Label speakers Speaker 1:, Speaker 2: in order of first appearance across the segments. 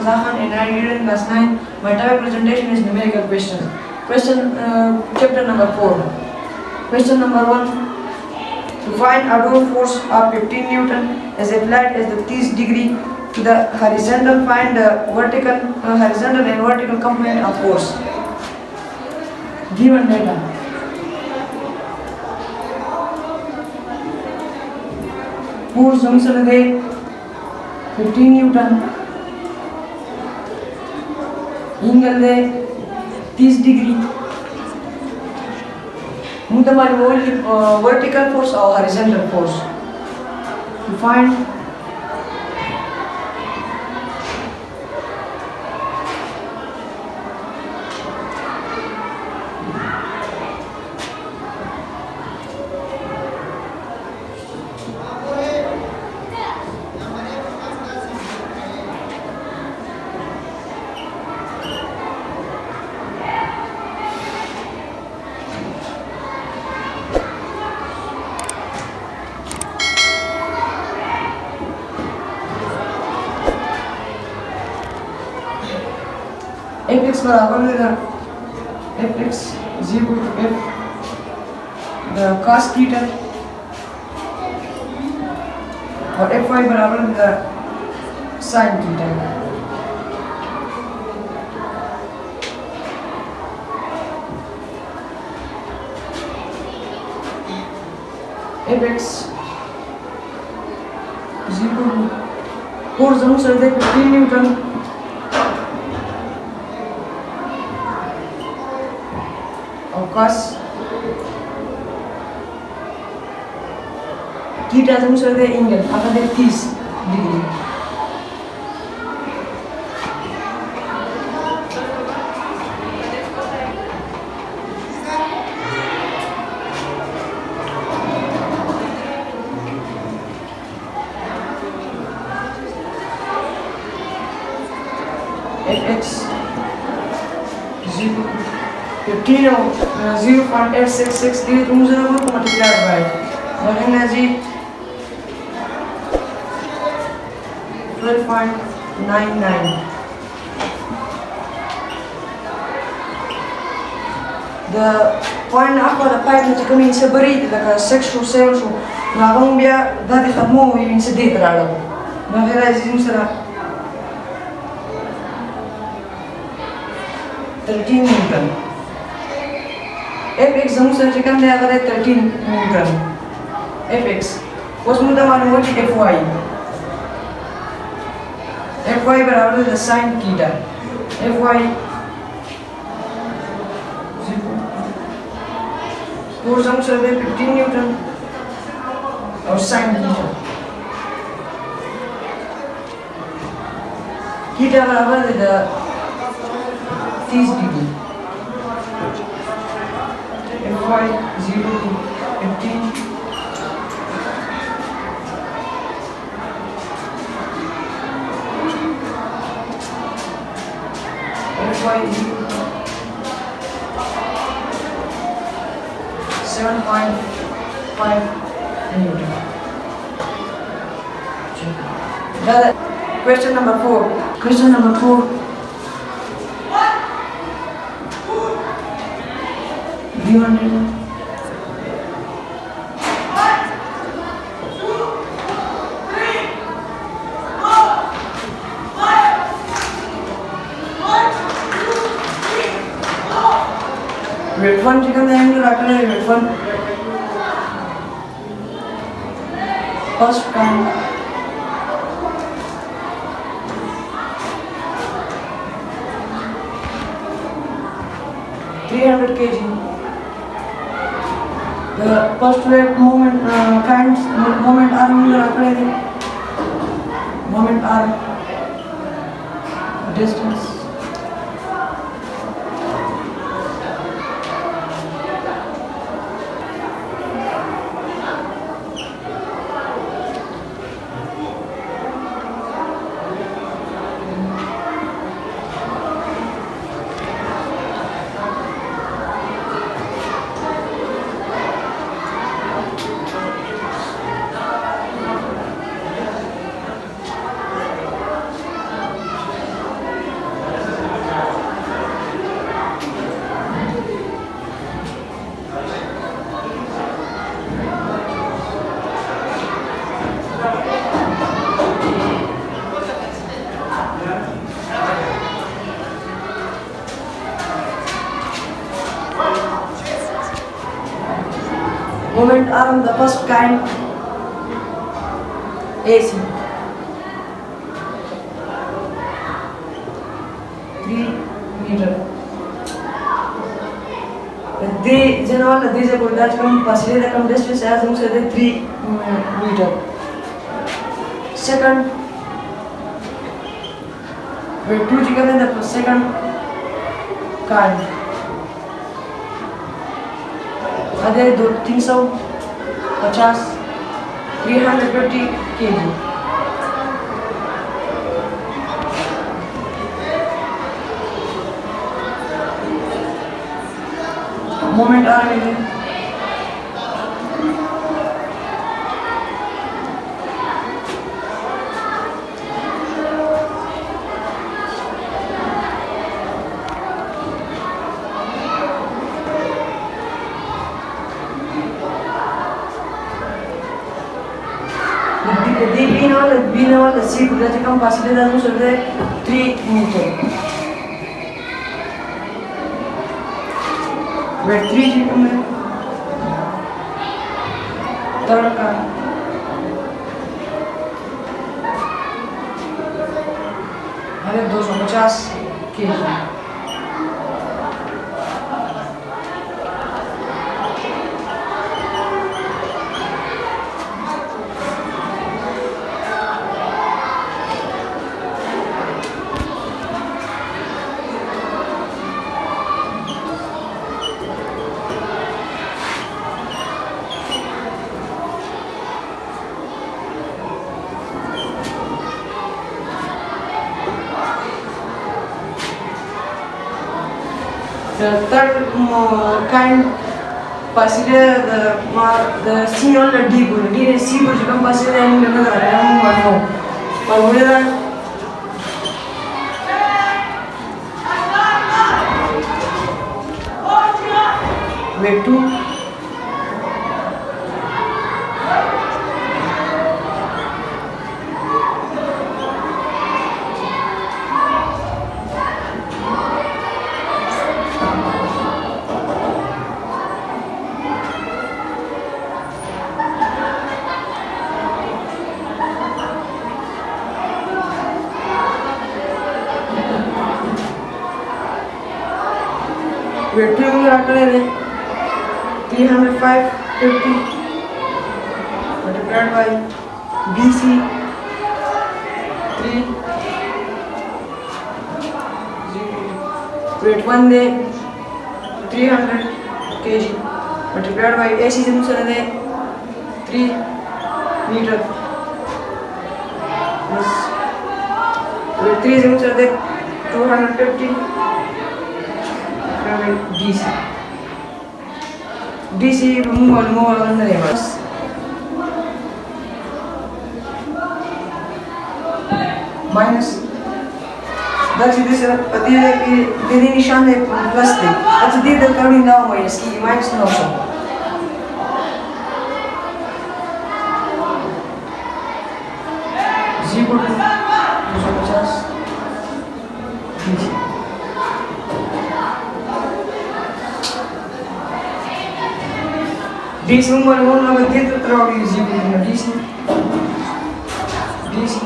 Speaker 1: Zahan and I read in class 9. My topic presentation is numerical questions. Chapter number 4. Question number 1. To find outward force of 15 Newton as applied as the 30 degree to the horizontal, find the horizontal and vertical component of force. Given data. Force function is 15 Newton. Angle is 30 degree. Vertical force or horizontal force. To find fx बराबर है fx is equal to f the cos theta और fy बराबर है sin theta. fx is equal to force function है 15 Newton cos theta function the angle আমাদের 30 degree. fx is equal to 15 0.866 দিয়ে তুমি যদি multiply by energy 12.99. The point after the pipe that kami sa bari like 6 to 7 so nagong biya dati tamo yung sa date ralo na-realize yung sa 13 Newton. fx function chicken de agar 13 Newton. fx उस मुद्दा मालूम हो कि fy बराबर है sin theta. fy force function है 15 Newton और sin theta. theta बराबर है 30 degree. fy 0 to 15 fy 7.5 Newton. Question number 4. Given data. Wave 1 chicken the angle rakna hai wave 1 first time 300 kg. The first wave moment r rakna hai moment r distance. Moment arm the first kind AC 3 meter. The general these are that come possibly the come distance as we say 3 meter. Second, we 2 chicken in the second kind. Other 350 350 kg. Moment arm is the seat that come possibly the 3 meter. Where 3 chicken there. Third car. Have 250 kg. The third kind consider the C on the D board. D is C board. You can consider any another. I don't know. But whether wait 2. We're doing 305 50 multiplied by BC 3 weight 1 day 300 kg multiplied by AC 3 meter weight 3 250 DC move on the reverse. Minus that's this the निशान है plus थे अच्छा दे दे कभी ना हो इसकी minus ना हो zero 250 DC number 1 number did the throw is equal to DC 1050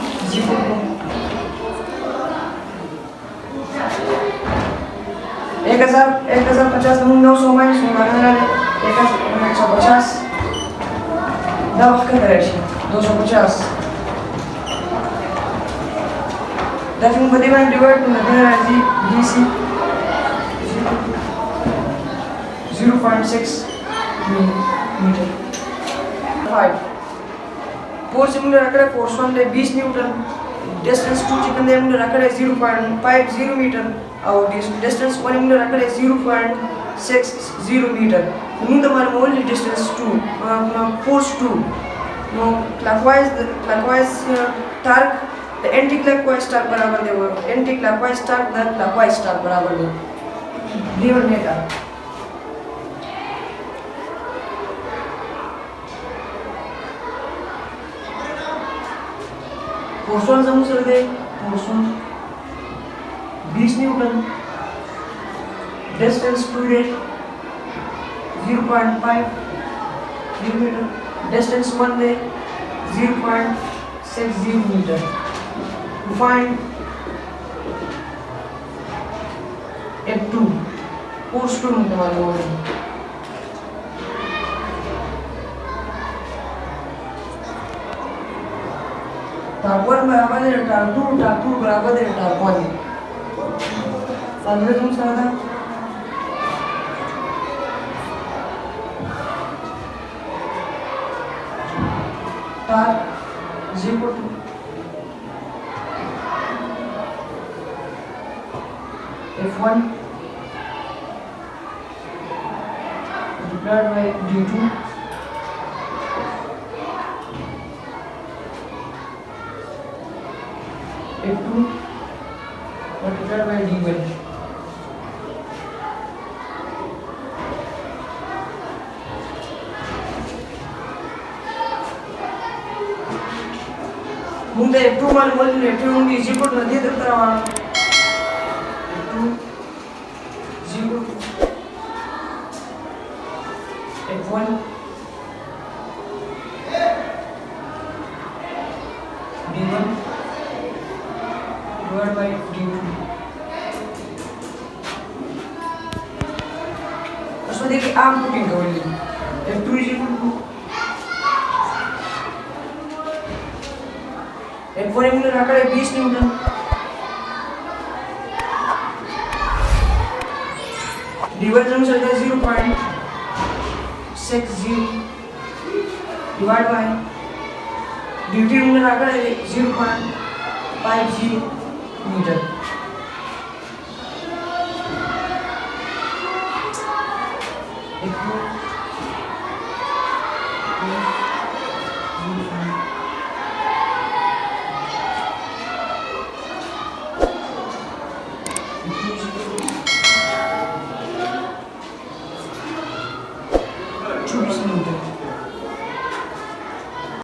Speaker 1: 900 minus 150 da в какой direction 250 that will be divided to the energy DC 0.6 meter 5 force मुझे रखा है force 1 ले 20 न्यूटन distance 2 चिकन दे मुझे रखा है 0.50 मीटर और distance 1 मुझे रखा है 0.60 मीटर मुझे तो हमारे only distance 2 force 2 no clockwise torque the anti-clockwise torque बराबर दे वो anti-clockwise torque the clockwise torque बराबर दे लीवर नेटा force 1 समझ सकते force 1 20 Newton distance 2 date 0.5 meter. Distance 1 day 0.60 meter. To find F2 force 2 मिलने वाले हो रहे हैं. टार्क 1 बराबर है टार्क 2 बराबर है टार्क 1. सामने तुम सारा torque is equal to F1 divided by D2 F2 multiplied by D1. ಮುಂದೆ F2 ಮಾಡಿ ಮೊದಲು F2 is equal to ಅದೇ ತರ F2 is equal to F1 D1 divided by D2. उसमें देखिए आप पुटिंग करोगे F2 is equal to F1 इन्होंने रखा है 20 न्यूटन. D1 जब चलता है 0.60 divided by D2 इन्होंने रखा है 0.50 मीटर. F2